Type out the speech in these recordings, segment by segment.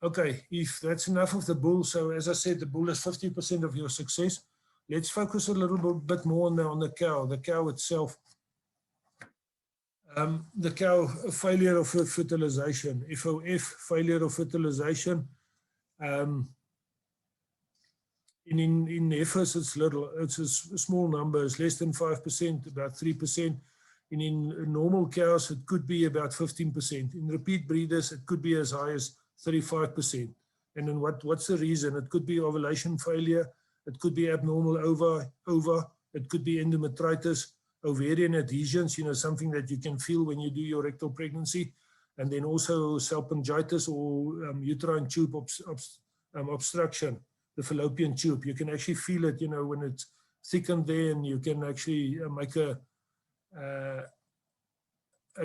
Okay, if that's enough of the bull, so as I said, the bull is 50% of your success. Let's focus a little bit more on the cow itself. The cow, failure of fertilization, FOF, failure of fertilization. In heifers, it's little, it's a small number, it's less than 5%, about 3%. And in normal cows, it could be about 15%. In repeat breeders, it could be as high as 35%. And then what's the reason? It could be ovulation failure, it could be abnormal ova, it could be endometritis, ovarian adhesions, something that you can feel when you do your rectal pregnancy, and then also salpingitis or uterine tube obstruction, the fallopian tube. You can actually feel it, when it's thickened there, and you can actually make a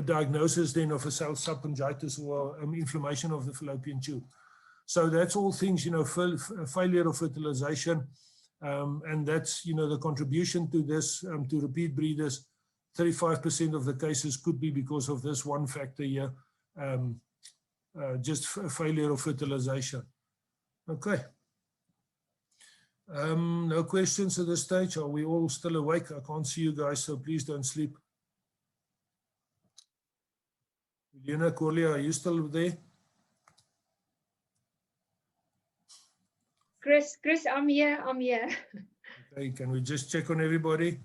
diagnosis then of a salpingitis or inflammation of the fallopian tube. So that's all things, failure of fertilization, and that's, the contribution to this, to repeat breeders. 35% of the cases could be because of this one factor here, just failure of fertilization. Okay. No questions at this stage. Are we all still awake? I can't see you guys, so please don't sleep. Lena, Corlia, are you still there? Chris, I'm here. Okay, can we just check on everybody?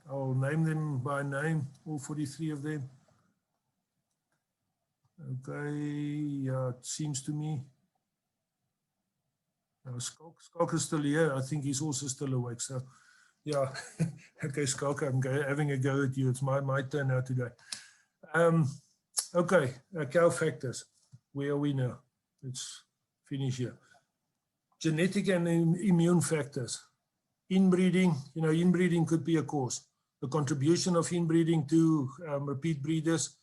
I'll name them by name, all 43 of them. Okay, yeah, it seems to me. Skalk is still here. I think he's also still awake. So, yeah. Okay, Skalk, I'm having a go at you. It's my turn now today. Okay, cow factors. Where are we now? Let's finish here. Genetic and immune factors. Inbreeding, inbreeding could be a cause. The contribution of inbreeding to repeat breeders,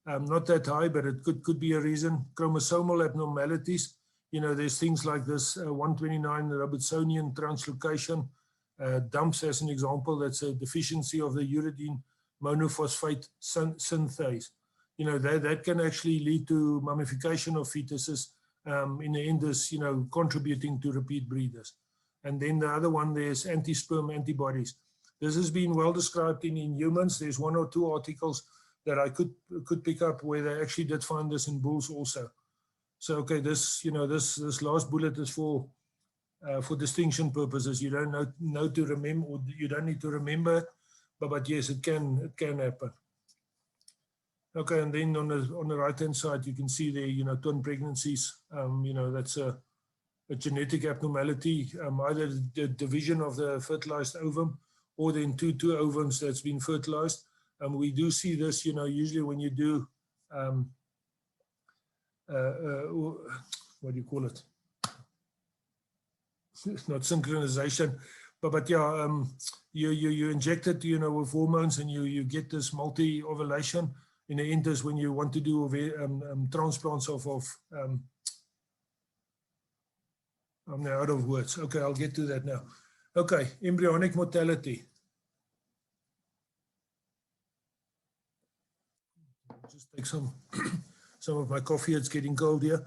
not that high, but it could be a reason. Chromosomal abnormalities, there's things like this 129 Robertsonian translocation, dumps as an example, that's a deficiency of the uridine monophosphate synthase. That can actually lead to mummification of fetuses, in the end is, contributing to repeat breeders. And then the other one, there's anti-sperm antibodies. This has been well described in humans. There's 1 or 2 articles that I could pick up where they actually did find this in bulls also. So, okay, this, this last bullet is for distinction purposes. You don't know to remember, or you don't need to remember it, but yes, it can happen. Okay, and then on the right-hand side, you can see there, twin pregnancies. That's a genetic abnormality, either the division of the fertilized ovum or then two ovums that's been fertilized. We do see this, usually when you do, what do you call it? It's not synchronization, but yeah, you inject it, with hormones, and you get this multi-ovulation. In the end is when you want to do transplants of I'm now out of words. Okay, I'll get to that now. Okay, embryonic mortality. Just take some of my coffee. It's getting cold here.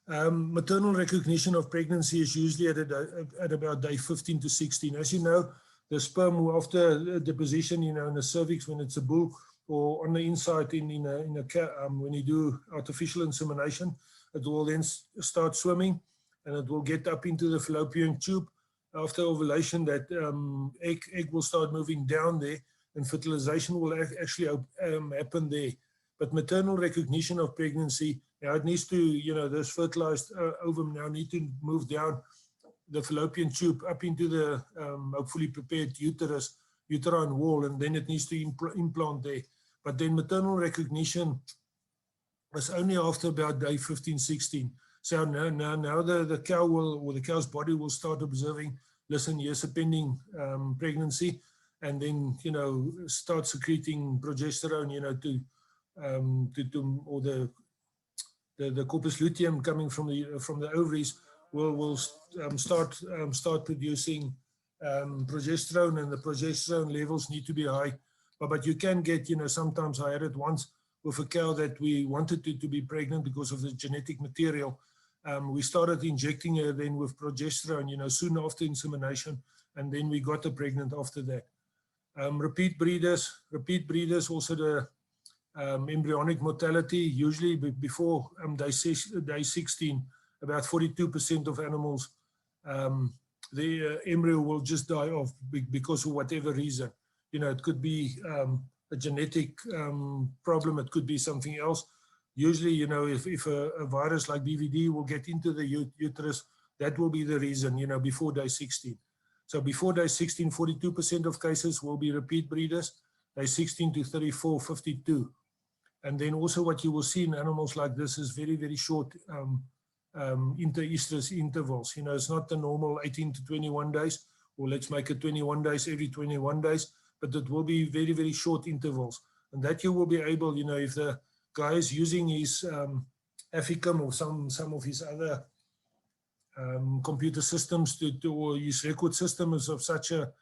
Maternal recognition of pregnancy is usually at about day 15 to 16. As you know, the sperm after deposition, in the cervix when it's a bull, or on the inside in a cow, when you do artificial insemination, it will then start swimming, and it will get up into the fallopian tube. After ovulation, that egg will start moving down there, and fertilization will actually happen there. But maternal recognition of pregnancy, now it needs to, this fertilized ovum now need to move down the fallopian tube up into the hopefully prepared uterine wall, and then it needs to implant there. But then maternal recognition is only after about day 15, 16. So now the cow will, or the cow's body will start observing, listen, here's a pending pregnancy, and then, start secreting progesterone, or the corpus luteum coming from the ovaries will start producing progesterone, and the progesterone levels need to be high. But you can get, sometimes I had it once with a cow that we wanted to be pregnant because of the genetic material. we started injecting her then with progesterone, soon after insemination, and then we got her pregnant after that. Repeat breeders also the embryonic mortality, usually before day 16, about 42% of animals, the embryo will just die off because of whatever reason. It could be a genetic problem, it could be something else. Usually, if a virus like BVD will get into the uterus, that will be the reason, before day 16. So before day 16, 42% of cases will be repeat breeders, day 16 to 34, 52. And then also what you will see in animals like this is very, very short inter-estrus intervals. It's not the normal 18 to 21 days, or let's make it 21 days every 21 days, but it will be very, very short intervals. And that you will be able, if the guy is using his Aficum or some of his other computer systems or his record system is of such a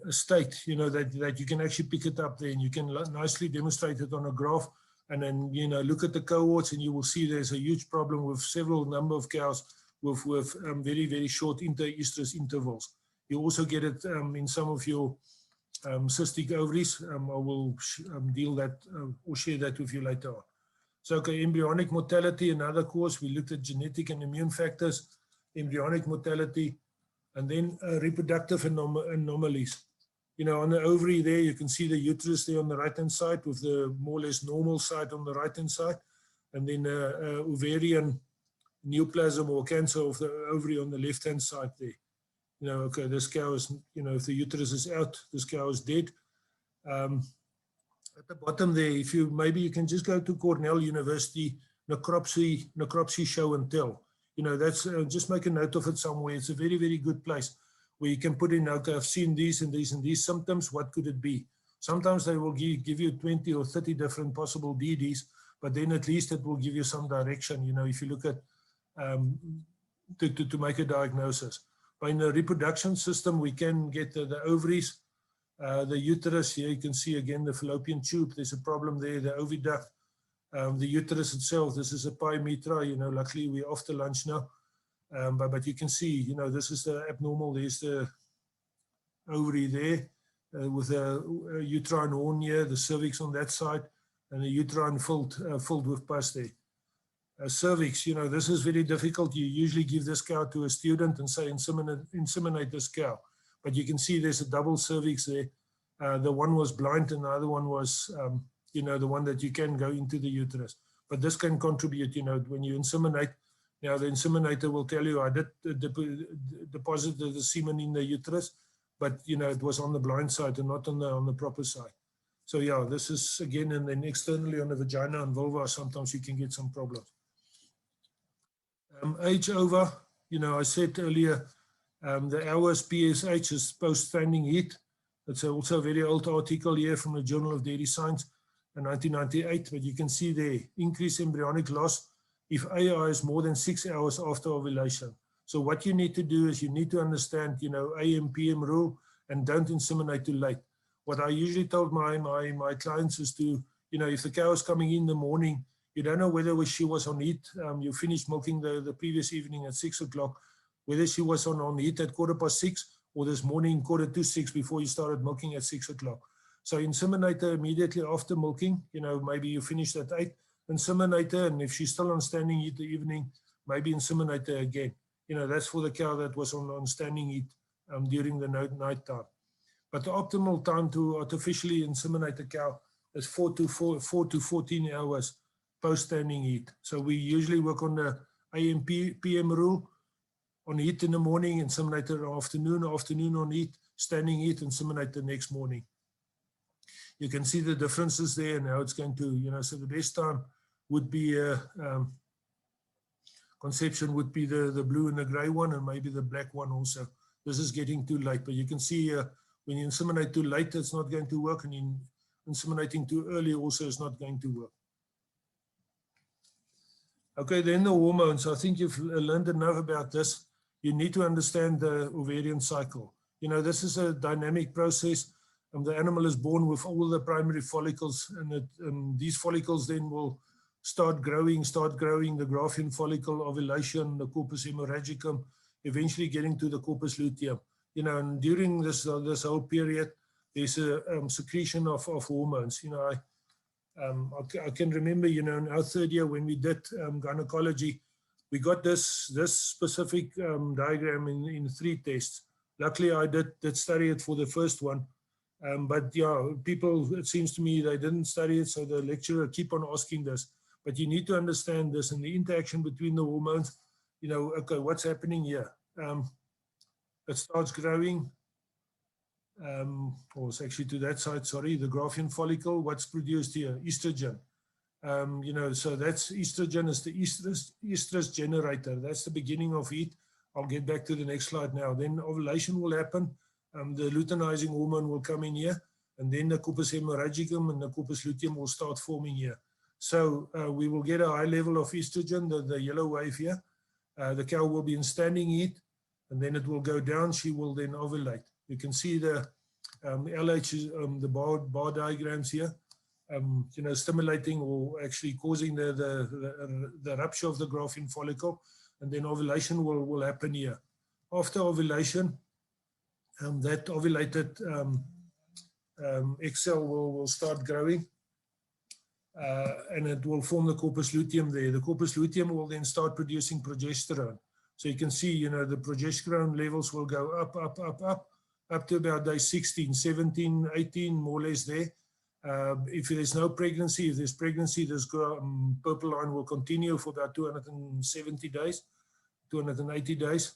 state, that you can actually pick it up there and you can nicely demonstrate it on a graph, and then, look at the cohorts and you will see there's a huge problem with several number of cows with very, very short inter-estrus intervals. You also get it in some of your cystic ovaries. I will deal that or share that with you later on. So, okay, embryonic mortality, another cause. We looked at genetic and immune factors, embryonic mortality, and then reproductive anomalies. On the ovary there, you can see the uterus there on the right-hand side with the more or less normal side on the right-hand side, and then ovarian neoplasm or cancer of the ovary on the left-hand side there. Okay, this cow is, if the uterus is out, this cow is dead. At the bottom there, maybe you can just go to Cornell University necropsy show and tell. That's just make a note of it somewhere. It's a very, very good place where you can put in, okay, I've seen these and these and these symptoms. What could it be? Sometimes they will give you 20 or 30 different possible DDs, but then at least it will give you some direction, if you look at to make a diagnosis. But in the reproduction system, we can get the ovaries, the uterus. Here you can see again the fallopian tube. There's a problem there, the oviduct. The uterus itself, this is a pyometra, luckily we're after lunch now. But you can see, this is the abnormal, there's the ovary there with a uterine horn here, the cervix on that side, and the uterine filled with pus there. Cervix, this is very difficult. You usually give this cow to a student and say, inseminate this cow. But you can see there's a double cervix there. The one was blind and the other one was, the one that you can go into the uterus. But this can contribute, when you inseminate. Now the inseminator will tell you, I did deposit the semen in the uterus, but it was on the blind side and not on the proper side. So yeah, this is again, and then externally on the vagina and vulva, sometimes you can get some problems. Age over, I said earlier, the hours PSH is post-standing heat. It's also a very old article here from the Journal of Dairy Science in 1998, but you can see the increased embryonic loss if AI is more than 6 hours after ovulation. So what you need to do is you need to understand, AM, PM rule, and don't inseminate too late. What I usually told my clients is to, if the cow is coming in the morning, you don't know whether she was on heat. You finished milking the previous evening at 6 o'clock, whether she was on heat at 6:15 or this morning 5:45 before you started milking at 6 o'clock. So inseminate her immediately after milking. Maybe you finished at 8, inseminate her, and if she's still on standing heat the evening, maybe inseminate her again. That's for the cow that was on standing heat during the night time. But the optimal time to artificially inseminate a cow is 4 to 14 hours post standing heat. So we usually work on the AM PM rule, on heat in the morning, inseminate in the afternoon on heat, standing heat, inseminate the next morning. You can see the differences there and how it's going to, so the best time would be, conception would be the blue and the gray one, and maybe the black one also. This is getting too late, but you can see when you inseminate too late, it's not going to work, and in inseminating too early also is not going to work. Okay, then the hormones. I think you've learned enough about this. You need to understand the ovarian cycle. This is a dynamic process. The animal is born with all the primary follicles, and these follicles then will start growing, the Graafian follicle, ovulation, the corpus hemorrhagicum, eventually getting to the corpus luteum. You know, and during this whole period, there's a secretion of hormones. You know, I can remember, you know, in our third year when we did gynecology, we got this specific diagram in 3 tests. Luckily, I did study it for the first one. But yeah, people, it seems to me, they didn't study it, so the lecturer keep on asking this. But you need to understand this and the interaction between the hormones. You know, okay, what's happening here? It starts growing, or it's actually to that side, sorry, the Graafian follicle. What's produced here? Estrogen. You know, so that's estrogen is the estrus generator. That's the beginning of heat. I'll get back to the next slide now. Then ovulation will happen. The luteinizing hormone will come in here, and then the corpus hemorrhagicum and the corpus luteum will start forming here. So we will get a high level of estrogen, the yellow wave here. The cow will be in standing heat, and then it will go down. She will then ovulate. You can see the LH, the bar diagrams here. You know, stimulating or actually causing the rupture of the Graafian follicle, and then ovulation will happen here. After ovulation, that ovulated egg cell will start growing, and it will form the corpus luteum there. The corpus luteum will then start producing progesterone. So you can see, you know, the progesterone levels will go up to about day 16, 17, 18, more or less there. If there's no pregnancy, if there's pregnancy, this purple line will continue for about 270 days, 280 days.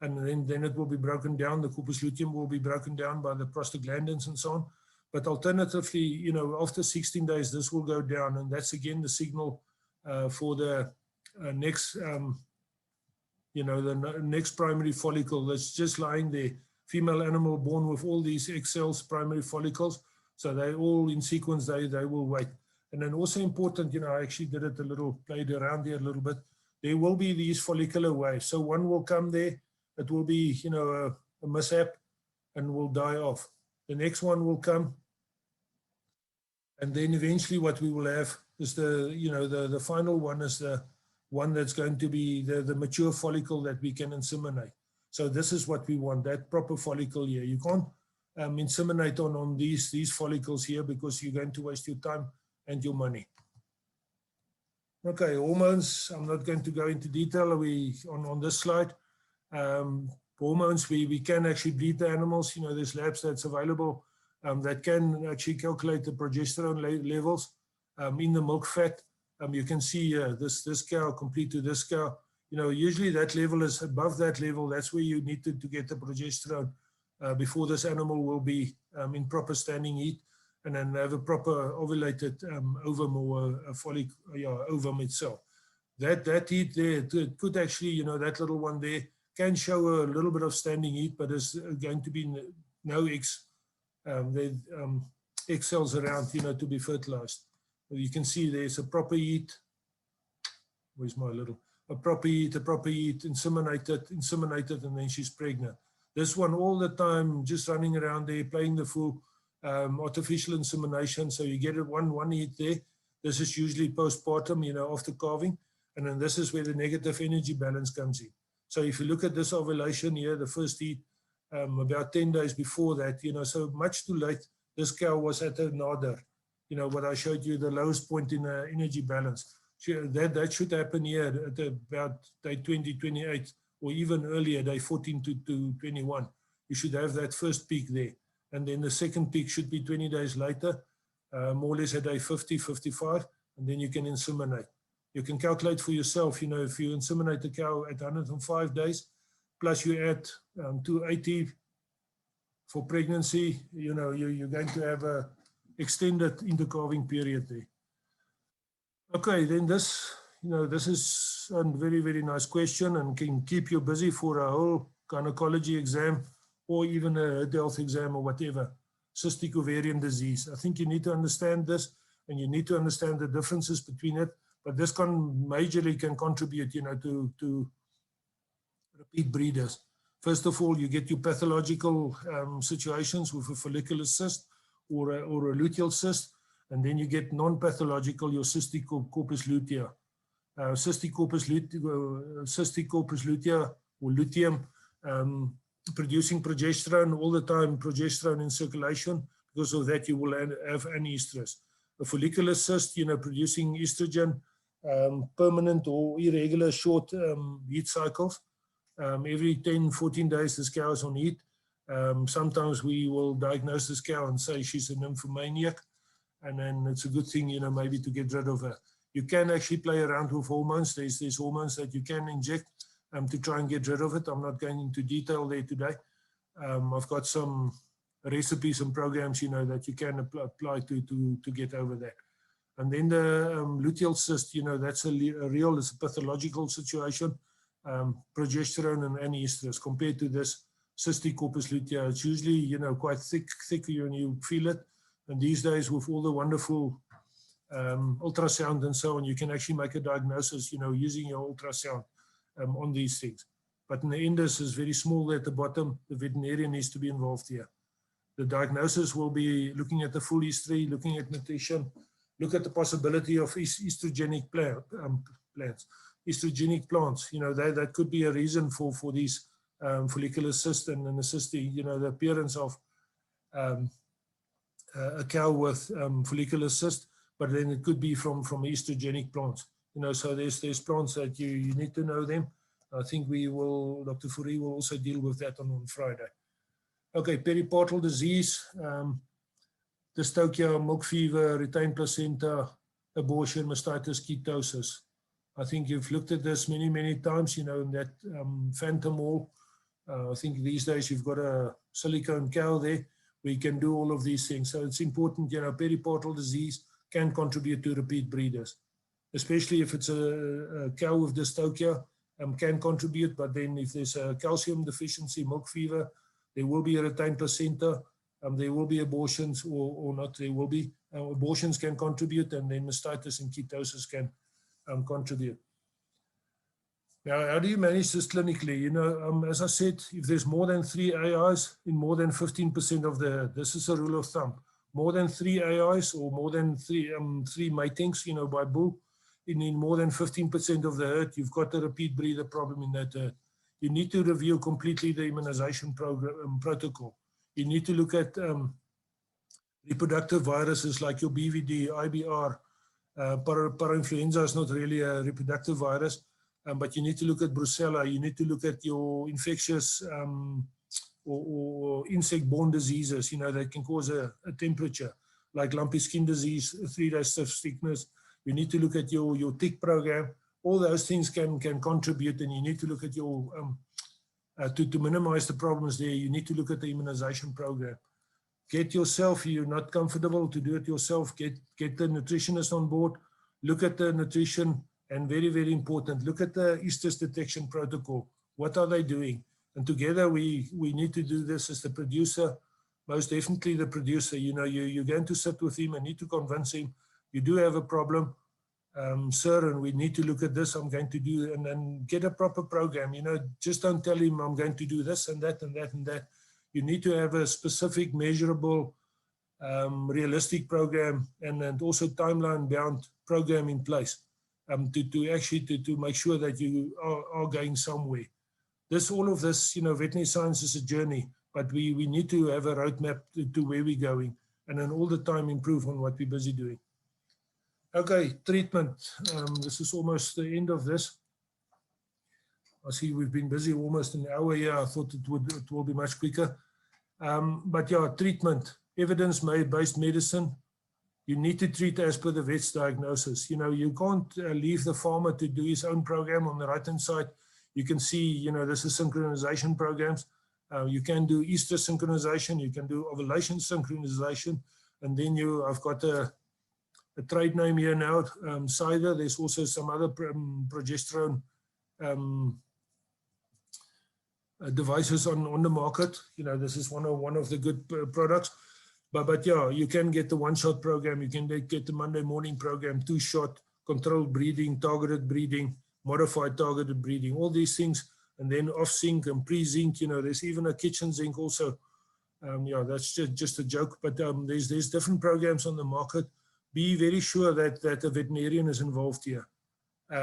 And then it will be broken down. The corpus luteum will be broken down by the prostaglandins and so on. But alternatively, you know, after 16 days, this will go down. And that's again the signal for the next, you know, the next primary follicle that's just lying there. Female animal born with all these egg cells, primary follicles. So they all in sequence, they will wait. And then also important, you know, I actually did it a little, played around there a little bit. There will be these follicular waves. So one will come there. It will be, you know, a mishap and will die off. The next one will come. And then eventually what we will have is the, you know, the final one is the one that's going to be the mature follicle that we can inseminate. So this is what we want, that proper follicle here. You can't inseminate on these follicles here because you're going to waste your time and your money. Okay, hormones, I'm not going to go into detail on this slide. Hormones, we can actually breed the animals. You know, there's labs that's available that can actually calculate the progesterone levels in the milk fat. You can see this cow complete to this cow. You know, usually that level is above that level. That's where you need to get the progesterone before this animal will be in proper standing heat and then have a proper ovulated ovum or a follicle, ovum itself. That heat there, it could actually, you know, that little one there can show a little bit of standing heat, but there's going to be no egg cells around, you know, to be fertilized. You can see there's a proper heat. Where's my little? A proper heat, inseminated, and then she's pregnant. This one all the time, just running around there, playing the fool, artificial insemination. So you get it one heat there. This is usually postpartum, you know, after calving. And then this is where the negative energy balance comes in. So if you look at this ovulation here, the first heat, about 10 days before that, you know, so much too late, this cow was at a nadir. You know, what I showed you, the lowest point in energy balance. That should happen here at about day 20, 28, or even earlier, day 14 to 21. You should have that first peak there. And then the second peak should be 20 days later, more or less at day 50, 55, and then you can inseminate. You can calculate for yourself, you know, if you inseminate the cow at 105 days, plus you add 280 for pregnancy, you know, you're going to have a extended intercalving period there. Okay, then this, you know, this is a very, very nice question and can keep you busy for a whole gynecology exam or even a health exam or whatever. Cystic ovarian disease. I think you need to understand this and you need to understand the differences between it. But this majorly can contribute, you know, to repeat breeders. First of all, you get your pathological situations with a follicular cyst or a luteal cyst. And then you get non-pathological, your cystic corpus luteum. Cystic corpus luteum or luteum, producing progesterone all the time, progesterone in circulation. Because of that, you will have anestrus. A follicular cyst, producing estrogen, permanent or irregular short heat cycles. Every 10, 14 days, this cow is on heat. Sometimes we will diagnose this cow and say she's a nymphomaniac. And then it's a good thing, maybe to get rid of her. You can actually play around with hormones. There's hormones that you can inject to try and get rid of it. I'm not going into detail there today. I've got some recipes and programs, that you can apply to get over that. And then the luteal cyst, that's it's a pathological situation. Progesterone and anestrus compared to this cystic corpus luteum. It's usually, quite thick when you feel it. And these days, with all the wonderful ultrasound and so on, you can actually make a diagnosis, using your ultrasound on these things. But in the end, this is very small at the bottom. The veterinarian needs to be involved here. The diagnosis will be looking at the full history, looking at nutrition, look at the possibility of estrogenic plants. Estrogenic plants, that could be a reason for these follicular cysts and the cystic, the appearance of a cow with follicular cyst, but then it could be from estrogenic plants. So there's plants that you need to know them. I think Dr. Fourie will also deal with that on Friday. Okay, peripartal disease, dystocia, milk fever, retained placenta, abortion, mastitis, ketosis. I think you've looked at this many, many times, in that phantom wall. I think these days you've got a silicone cow there where you can do all of these things. So it's important, peripartal disease can contribute to repeat breeders, especially if it's a cow with dystocia, can contribute. But then if there's a calcium deficiency, milk fever, there will be a retained placenta, there will be abortions or not, there will be. Abortions can contribute, and then mastitis and ketosis can contribute. Now, how do you manage this clinically? As I said, if there's more than 3 AIs in more than 15% of this is a rule of thumb. More than 3 AIs or more than three matings, by bull, in more than 15% of the herd, you've got a repeat breeder problem in that herd. You need to review completely the immunization protocol. You need to look at reproductive viruses like your BVD, IBR. Parainfluenza is not really a reproductive virus, but you need to look at brucella. You need to look at your infectious or insect-borne diseases, that can cause a temperature, like lumpy skin disease, 3-day stiff sickness. You need to look at your tick program. All those things can contribute, and you need to look at your, to minimize the problems there, you need to look at the immunization program. Get yourself, you're not comfortable to do it yourself, get the nutritionist on board, look at the nutrition, and very, very important, look at the estrus detection protocol. What are they doing? And together we need to do this as the producer, most definitely the producer. You're going to sit with him and need to convince him, you do have a problem, sir, and we need to look at this. I'm going to do, and then get a proper program. Just don't tell him I'm going to do this and that and that and that. You need to have a specific, measurable, realistic program, and also timeline-bound program in place to actually make sure that you are going somewhere. All of this, veterinary science is a journey, but we need to have a roadmap to where we're going, and then all the time improve on what we're busy doing. Okay, treatment. This is almost the end of this. I see we've been busy almost an hour here. I thought it will be much quicker. But yeah, treatment, evidence-based medicine. You need to treat as per the vet's diagnosis. You can't leave the farmer to do his own program. On the right-hand side, you can see, this is synchronization programs. You can do estrus synchronization. You can do ovulation synchronization. And then I've got a trade name here now, Cider. There's also some other progesterone devices on the market. This is one of the good products. But yeah, you can get the one-shot program. You can get the Monday morning program, 2-shot, controlled breeding, targeted breeding, modified targeted breeding, all these things. And then off-zinc and pre-zinc. There's even a kitchen zinc also. Yeah, that's just a joke. But there's different programs on the market. be very sure that a veterinarian is involved here.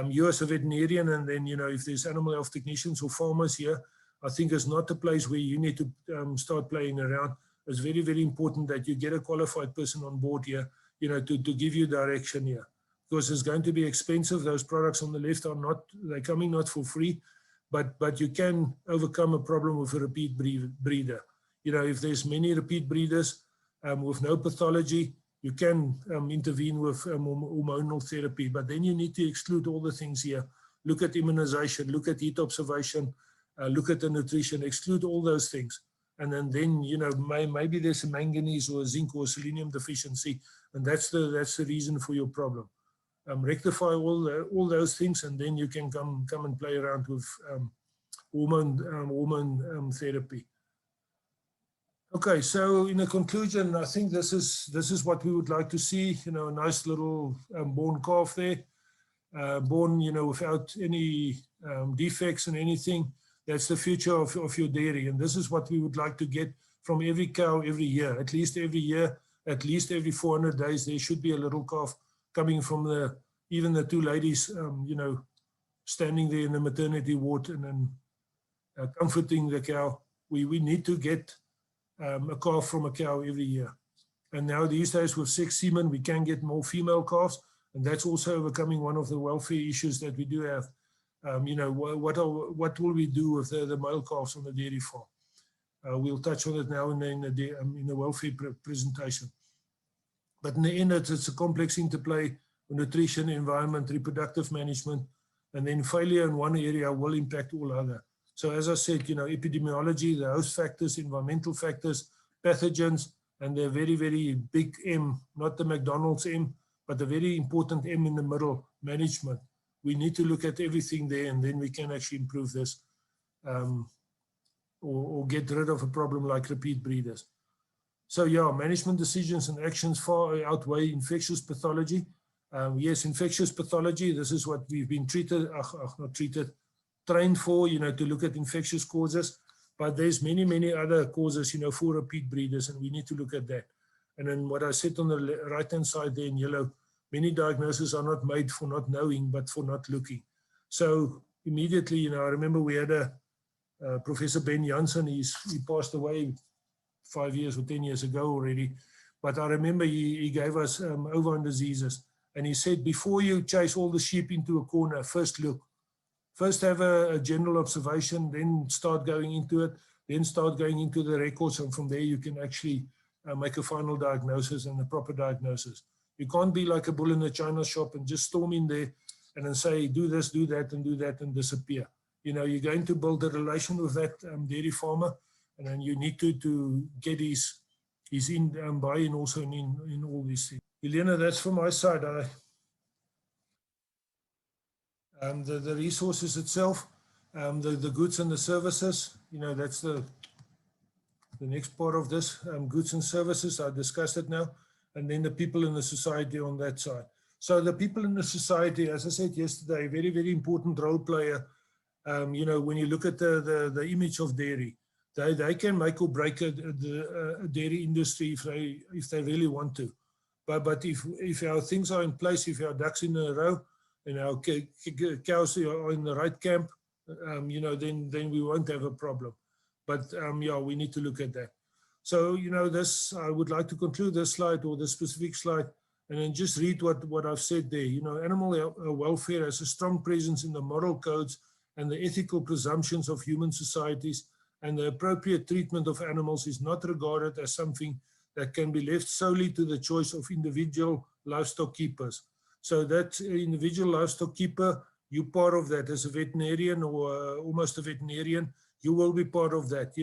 You as a veterinarian, and then, if there's animal health technicians or farmers here, I think it's not a place where you need to start playing around. It's very, very important that you get a qualified person on board here, to give you direction here, because it's going to be expensive. Those products on the left they're coming not for free, but you can overcome a problem with a repeat breeder. If there's many repeat breeders with no pathology, you can intervene with hormonal therapy, but then you need to exclude all the things here. Look at immunization, look at heat observation, look at the nutrition, exclude all those things. And then maybe there's a manganese or a zinc or a selenium deficiency, and that's the reason for your problem. Rectify all those things, and then you can come and play around with hormone therapy. Okay, so in a conclusion, I think this is what we would like to see. A nice little born calf there, born without any defects and anything. That's the future of your dairy, and this is what we would like to get from every cow every year. At least every year, at least every 400 days, there should be a little calf coming from even the two ladies, standing there in the maternity ward and then comforting the cow. We need to get a calf from a cow every year. And now these days with sex semen, we can get more female calves, and that's also overcoming one of the welfare issues that we do have. What will we do with the male calves on the dairy farm? We'll touch on it now in the welfare presentation. But in the end, it's a complex interplay of nutrition, environment, reproductive management, and then failure in one area will impact all other. So as I said, epidemiology, the host factors, environmental factors, pathogens, and the very, very big M, not the McDonald's M, but the very important M in the middle, management. We need to look at everything there, and then we can actually improve this or get rid of a problem like repeat breeders. So yeah, management decisions and actions far outweigh infectious pathology. Yes, infectious pathology, this is what we've been trained for, to look at infectious causes, but there's many, many other causes, for repeat breeders, and we need to look at that. And then what I said on the right-hand side there in yellow, many diagnoses are not made for not knowing, but for not looking. So immediately, I remember we had Professor Ben Janssen, he passed away 5 years or 10 years ago already, but I remember he gave us ovine diseases, and he said, before you chase all the sheep into a corner, first look. First have a general observation, then start going into it, then start going into the records, and from there you can actually make a final diagnosis and a proper diagnosis. You can't be like a bull in a china shop and just storm in there and then say, do this, do that, and disappear. You're going to build a relation with that dairy farmer, and then you need to get his buy-in also in all these things. Helena, that's from my side. The resources itself, the goods and the services, that's the next part of this, goods and services, I discussed it now, and then the people in the society on that side. So the people in the society, as I said yesterday, very, very important role player. When you look at the image of dairy, they can make or break the dairy industry if they really want to. But if our things are in place, if our ducks in a row, and our cows are in the right camp, then we won't have a problem. But yeah, we need to look at that. So, this, I would like to conclude this slide or the specific slide, and then just read what I've said there. Animal welfare has a strong presence in the moral codes and the ethical presumptions of human societies, and the appropriate treatment of animals is not regarded as something that can be left solely to the choice of individual livestock keepers. So that individual livestock keeper, you're part of that as a veterinarian or almost a veterinarian, you will be part of that,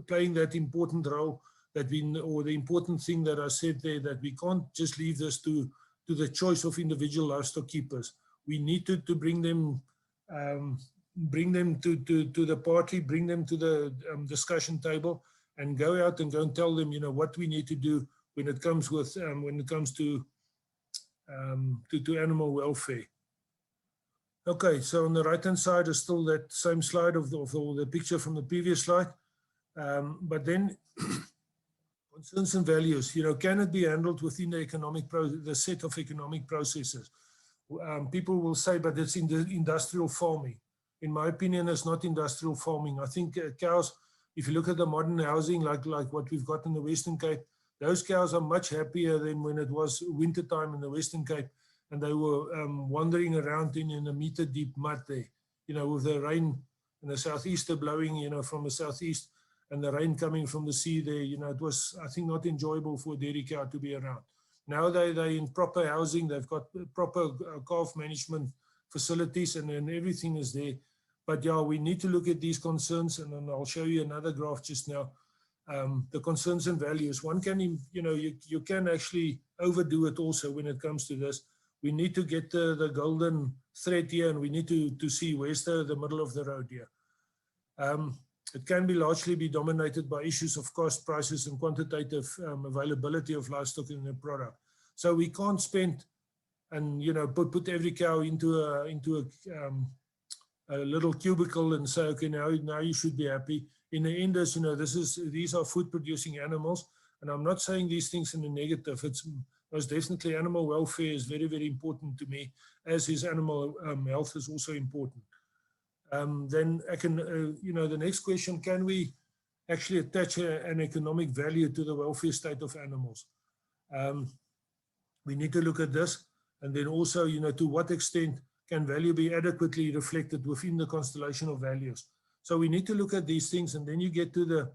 playing that important role or the important thing that I said there, that we can't just leave this to the choice of individual livestock keepers. We need to bring them to the party, bring them to the discussion table, and go out and go and tell them, what we need to do when it comes to animal welfare. Okay, so on the right-hand side is still that same slide of the picture from the previous slide. But then Concerns and values, can it be handled within the set of economic processes? People will say, but it's in the industrial farming. In my opinion, it's not industrial farming. I think cows, if you look at the modern housing, like what we've got in the Western Cape, those cows are much happier than when it was winter time in the Western Cape, and they were wandering around in a meter deep mud there, with the rain and the southeaster blowing, from the southeast, and the rain coming from the sea there. It was, I think, not enjoyable for a dairy cow to be around. Now they're in proper housing, they've got proper calf management facilities, and then everything is there. But yeah, we need to look at these concerns, and then I'll show you another graph just now. The concerns and values. One can, you can actually overdo it also when it comes to this. We need to get the golden thread here, and we need to see where's the middle of the road here. It can largely be dominated by issues of cost, prices, and quantitative availability of livestock in the product. So we can't spend and put every cow into a little cubicle and say, okay, now you should be happy. In the end, these are food producing animals, and I'm not saying these things in a negative. It's most definitely animal welfare is very, very important to me, as is animal health is also important. Then I can, the next question, can we actually attach an economic value to the welfare state of animals? We need to look at this, and then also, to what extent can value be adequately reflected within the constellation of values? So we need to look at these things, and then you get to the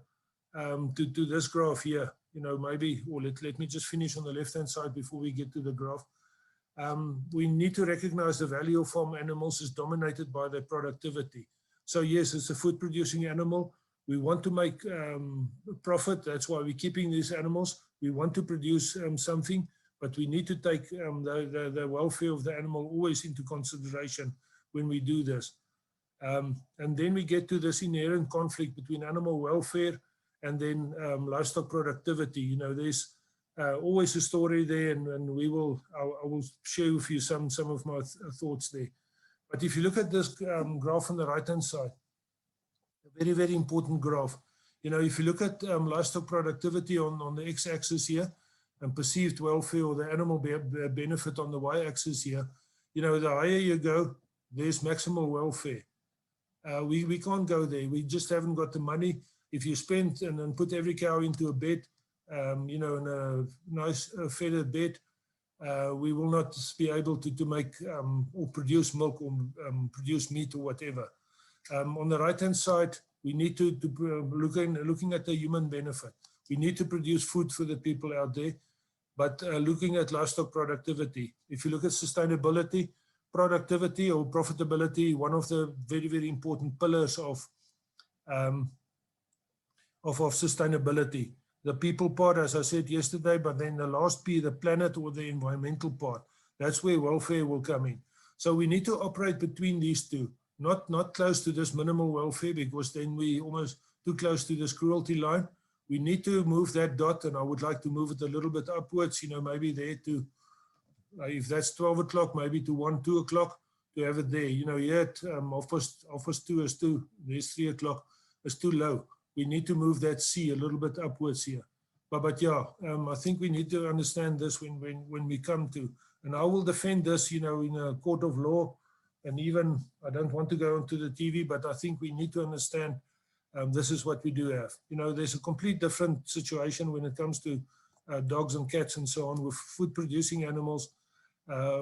to this graph here. Maybe, or let me just finish on the left-hand side before we get to the graph. We need to recognize the value of farm animals is dominated by their productivity. So yes, it's a food-producing animal. We want to make profit. That's why we're keeping these animals. We want to produce something, but we need to take the welfare of the animal always into consideration when we do this. And then we get to this inherent conflict between animal welfare and then livestock productivity. There's always a story there, and I will share with you some of my thoughts there. But if you look at this graph on the right-hand side, a very, very important graph. If you look at livestock productivity on the x-axis here, and perceived welfare or the animal benefit on the y-axis here, the higher you go, there's maximal welfare. We can't go there. We just haven't got the money. If you spend and then put every cow into a bed, in a nice feathered bed, we will not be able to make or produce milk or produce meat or whatever. On the right-hand side, we need to looking at the human benefit. We need to produce food for the people out there, but looking at livestock productivity. If you look at sustainability, productivity or profitability, one of the very, very important pillars of sustainability. The people part, as I said yesterday, but then the last P, the planet or the environmental part, that's where welfare will come in. So we need to operate between these two, not close to this minimal welfare, because then we almost too close to this cruelty line. We need to move that dot, and I would like to move it a little bit upwards, maybe there to, if that's 12 o'clock, maybe to 1, 2 o'clock, to have it there. Here at half 2 is too, there's 3 o'clock, it's too low. We need to move that C a little bit upwards here. But yeah, I think we need to understand this when we come to, and I will defend this, in a court of law, and even, I don't want to go onto the TV, but I think we need to understand this is what we do have. There's a complete different situation when it comes to dogs and cats and so on. With food producing animals,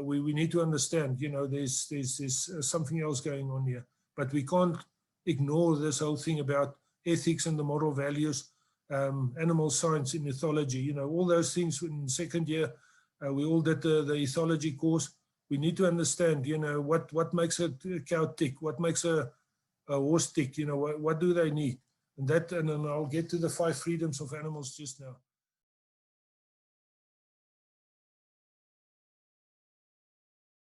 we need to understand, there's something else going on here, but we can't ignore this whole thing about ethics and the moral values, animal science and ethology, all those things. In second year, we all did the ethology course. We need to understand, what makes a cow tick, what makes a horse tick, what do they need? And then I'll get to the 5 freedoms of animals just now.